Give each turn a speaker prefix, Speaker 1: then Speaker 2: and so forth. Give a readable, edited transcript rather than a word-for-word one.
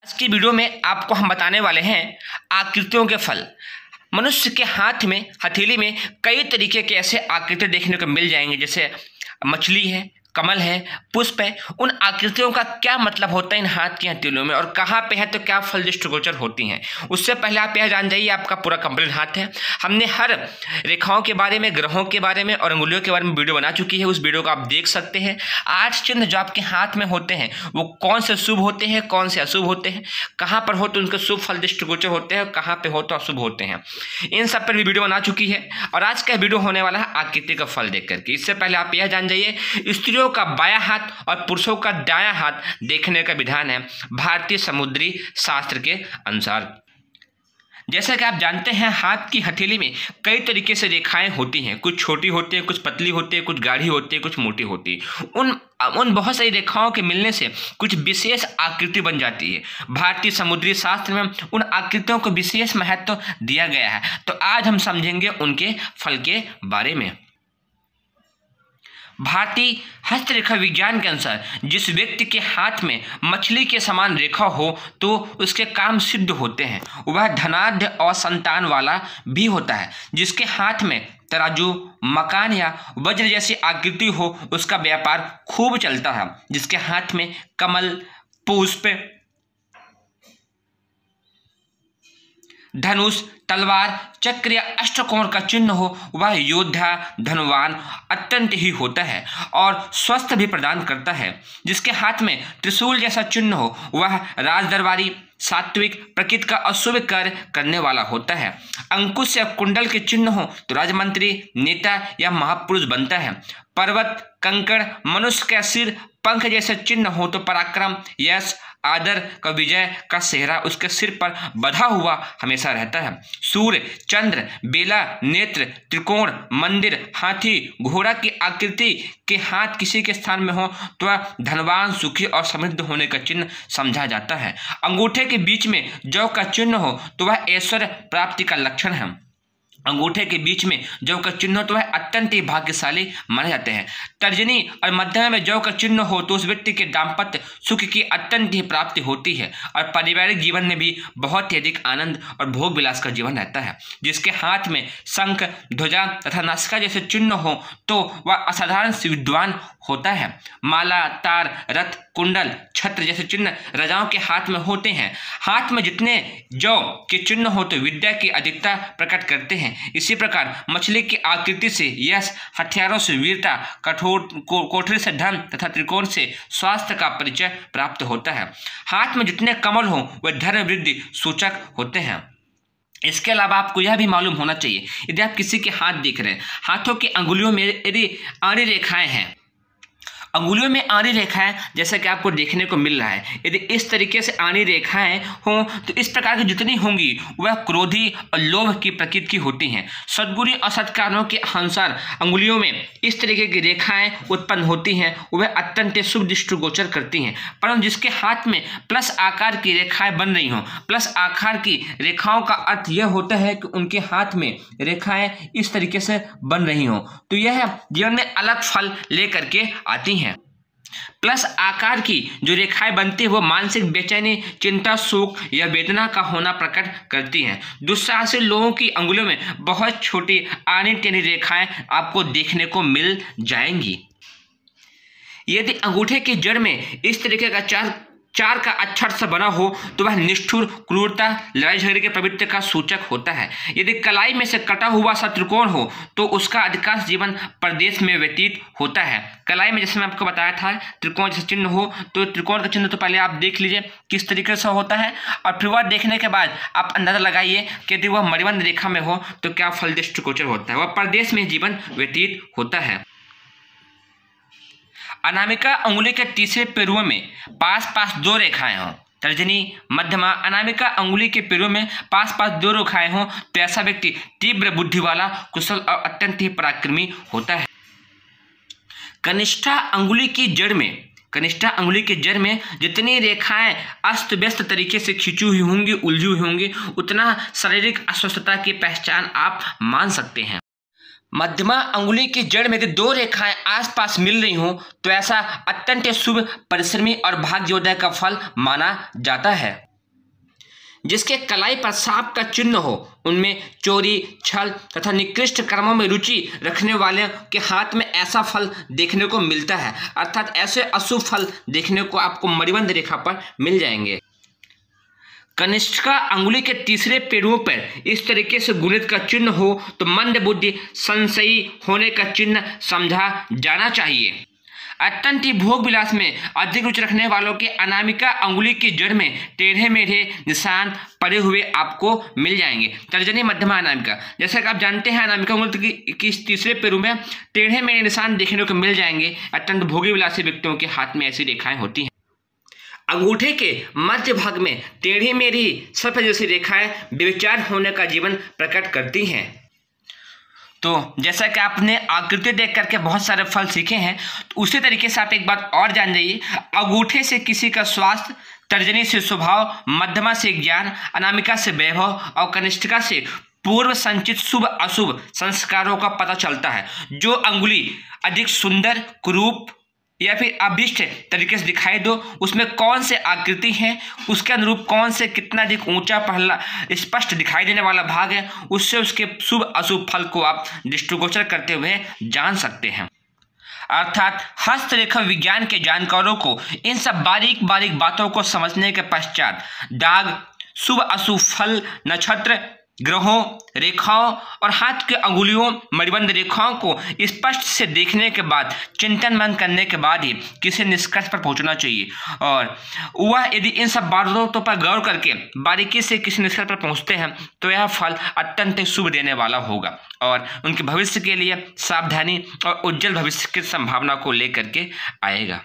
Speaker 1: आज की वीडियो में आपको हम बताने वाले हैं आकृतियों के फल। मनुष्य के हाथ में, हथेली में कई तरीके के ऐसे आकृति देखने को मिल जाएंगे, जैसे मछली है, कमल है, पुष्प है। उन आकृतियों का क्या मतलब होता है इन हाथ की हथेलियों में, और कहाँ पे है तो क्या फल दृष्टिगोचर होती हैं। उससे पहले आप यह जान जाइए आपका पूरा कंप्लीट हाथ है। हमने हर रेखाओं के बारे में, ग्रहों के बारे में और अंगुलियों के बारे में वीडियो बना चुकी है। उस वीडियो को आप देख सकते हैं। 8 चिन्ह जो आपके हाथ में होते हैं वो कौन से शुभ होते हैं, कौन से अशुभ होते हैं, कहाँ पर हो तो उनके शुभ फल दृष्टिगोचर होते हैं और कहाँ पे हो तो अशुभ होते हैं। इन सब पर भी वीडियो बना चुकी है और आज का वीडियो होने वाला है आकृति का फल देख करके। इससे पहले आप यह जान जाइए, स्त्रियों का बायां हाथ और पुरुषों का दायां हाथ देखने का विधान है भारतीय समुद्री शास्त्र के अनुसार। जैसा कि आप जानते हैं, हाथ की हथेली में कई तरीके से रेखाएं होती हैं। कुछ छोटी होती हैं, कुछ पतली होती है, कुछ गाढ़ी होती है, कुछ मोटी होती है। उन बहुत सारी रेखाओं के मिलने से कुछ विशेष आकृति बन जाती है। भारतीय समुद्री शास्त्र में उन आकृतियों को विशेष महत्व दिया गया है। तो आज हम समझेंगे उनके फल के बारे में। भारतीय हस्तरेखा विज्ञान के अनुसार जिस व्यक्ति के हाथ में मछली के समान रेखा हो तो उसके काम सिद्ध होते हैं। वह धनाढ्य और संतान वाला भी होता है। जिसके हाथ में तराजू, मकान या वज्र जैसी आकृति हो उसका व्यापार खूब चलता है। जिसके हाथ में कमल, पुष्प, धनुष, तलवार, चक्र या अष्टकोण का चिन्ह हो वह योद्धा, धनवान अत्यंत ही होता है और स्वस्थ भी प्रदान करता है। जिसके हाथ में त्रिशूल जैसा चिन्ह हो वह राजदरबारी, सात्विक, प्रकृति का अशुभ कार्य करने वाला होता है। अंकुश या कुंडल के चिन्ह हो तो राजमंत्री, नेता या महापुरुष बनता है। पर्वत, कंकड़, मनुष्य का सिर, पंख जैसे चिन्ह हो तो पराक्रम, यश, आदर का, विजय का सेहरा उसके सिर पर बंधा हुआ हमेशा रहता है। सूर्य, चंद्र, बेला, नेत्र, त्रिकोण, मंदिर, हाथी, घोड़ा की आकृति के हाथ किसी के स्थान में हो तो वह धनवान, सुखी और समृद्ध होने का चिन्ह समझा जाता है। अंगूठे के बीच में जौ का चिन्ह हो तो वह ऐश्वर्य प्राप्ति का लक्षण है। अंगूठे के बीच में जौ का चिन्ह हो तो वह अत्यंत ही भाग्यशाली माने जाते हैं। तर्जनी और मध्यमा में जौ का चिन्ह हो तो उस व्यक्ति के दाम्पत्य सुख की अत्यंत ही प्राप्ति होती है और पारिवारिक जीवन में भी बहुत ही अधिक आनंद और भोग विलास का जीवन रहता है। जिसके हाथ में शंख, ध्वजा तथा नासिका जैसे चिन्ह हो तो वह असाधारण विद्वान होता है। माला, तार, रथ, कुंडल, छत्र जैसे चिन्ह राजाओं के हाथ में होते हैं। हाथ में जितने जौ के चिन्ह हो तो विद्या की अधिकता प्रकट करते हैं। इसी प्रकार मछली की आकृति से यश, हथियारों से वीरता, कोठरी से धन तथा त्रिकोण से स्वास्थ्य का परिचय प्राप्त होता है। हाथ में जितने कमल हो वह धर्म वृद्धि सूचक होते हैं। इसके अलावा आपको यह भी मालूम होना चाहिए, यदि आप किसी के हाथ देख रहे हैं, हाथों की अंगुलियों में यदि आड़ी रेखाएं हैं, अंगुलियों में आड़ी रेखाएं जैसा कि आपको देखने को मिल रहा है, यदि इस तरीके से आड़ी रेखाएं हों तो इस प्रकार की जितनी होंगी वह क्रोधी और लोभ की प्रकृति की होती हैं। सद्गुणी और सत्कारों के अनुसार अंगुलियों में इस तरीके की रेखाएं उत्पन्न होती हैं वह अत्यंत शुभ दृष्टिगोचर करती हैं। परंतु जिसके हाथ में प्लस आकार की रेखाएं बन रही हों, प्लस आकार की रेखाओं का अर्थ यह होता है कि उनके हाथ में रेखाएं इस तरीके से बन रही हों तो यह जीवन में अलग फल लेकर के आती हैं। प्लस आकार की जो रेखाएं बनती है वो मानसिक बेचैनी, चिंता, शोक या वेदना का होना प्रकट करती हैं। दुस्साहसी लोगों की अंगुलियों में बहुत छोटी आनी टेढ़ी रेखाएं आपको देखने को मिल जाएंगी। यदि अंगूठे की जड़ में इस तरीके का चार का अक्षर से बना हो तो वह निष्ठुर, क्रूरता, लड़ाई झगड़े के प्रवृत्ति का सूचक होता है। यदि कलाई में से कटा हुआ सा त्रिकोण हो तो उसका अधिकांश जीवन प्रदेश में व्यतीत होता है। कलाई में जैसे मैं आपको बताया था त्रिकोण जैसा चिन्ह हो तो त्रिकोण का चिन्ह तो पहले आप देख लीजिए किस तरीके से होता है और फिर वह देखने के बाद आप अंदाजा लगाइए कि यदि वह मणिबंध रेखा में हो तो क्या फल दृष्टिगोचर होता है। वह प्रदेश में जीवन व्यतीत होता है। अनामिका अंगुली के तीसरे पेरुओं में पास पास 2 रेखाएं हों, तर्जनी, मध्यमा, अनामिका अंगुली के पेरुओं में पास पास 2 रेखाएं हों तो ऐसा व्यक्ति तीव्र बुद्धि वाला, कुशल और अत्यंत ही पराक्रमी होता है। कनिष्ठा अंगुली की जड़ में जितनी रेखाएं अस्त व्यस्त तरीके से खींची हुई होंगी, उलझी हुई होंगी, उतना शारीरिक अस्वस्थता की पहचान आप मान सकते हैं। मध्यमा अंगुली की जड़ में यदि 2 रेखाएं आसपास मिल रही हों तो ऐसा अत्यंत शुभ, परिश्रमी और भाग्योदय का फल माना जाता है। जिसके कलाई पर सांप का चिन्ह हो, उनमें चोरी, छल तथा निकृष्ट कर्मों में रुचि रखने वाले के हाथ में ऐसा फल देखने को मिलता है। अर्थात ऐसे अशुभ फल देखने को आपको मणिबंध रेखा पर मिल जाएंगे। कनिष्ठिका अंगुली के तीसरे पेड़ों पर इस तरीके से गुणित का चिन्ह हो तो मंद बुद्धि, संशयी होने का चिन्ह समझा जाना चाहिए। अत्यंत ही भोग विलास में अधिक रुचि रखने वालों के अनामिका अंगुली की जड़ में टेढ़े मेढ़े निशान पड़े हुए आपको मिल जाएंगे। तर्जनी मध्यमा अनामिका, जैसा कि आप जानते हैं अनामिका अंगुली की तीसरे पैरों में टेढ़े मेढ़े निशान देखने को मिल जाएंगे। अत्यंत भोगी विलासी व्यक्तियों के हाथ में ऐसी रेखाएं होती हैं। अंगूठे के मध्य भाग में टेढ़ी मेढ़ी सर्प जैसी रेखाएं व्यभिचार होने का जीवन प्रकट करती हैं। तो जैसा कि आपने आकृति देख करके बहुत सारे फल सीखे हैं, तो उसी तरीके से आप एक बात और जान जाइए। अंगूठे से किसी का स्वास्थ्य, तर्जनी से स्वभाव, मध्यमा से ज्ञान, अनामिका से वैभव और कनिष्ठिका से पूर्व संचित शुभ अशुभ संस्कारों का पता चलता है। जो अंगुली अधिक सुंदर, कुरूप या फिर अभिष्ट तरीके से दिखाई दो, उसमें कौन से आकृति है, उसके अनुरूप कौन से कितना अधिक ऊंचा पहला स्पष्ट दिखाई देने वाला भाग है, उससे उसके शुभ अशुभ फल को आप दृष्टिगोचर करते हुए जान सकते हैं। अर्थात हस्तरेखा विज्ञान के जानकारों को इन सब बारीक बारीक बातों को समझने के पश्चात दाग, शुभ अशुभ फल, नक्षत्र, ग्रहों, रेखाओं और हाथ के अंगुलियों, मणिबंध रेखाओं को स्पष्ट से देखने के बाद, चिंतन मन करने के बाद ही किसी निष्कर्ष पर पहुंचना चाहिए। और वह यदि इन सब बातों पर गौर करके बारीकी से किसी निष्कर्ष पर पहुंचते हैं तो यह फल अत्यंत शुभ देने वाला होगा और उनके भविष्य के लिए सावधानी और उज्जवल भविष्य की संभावना को लेकर के आएगा।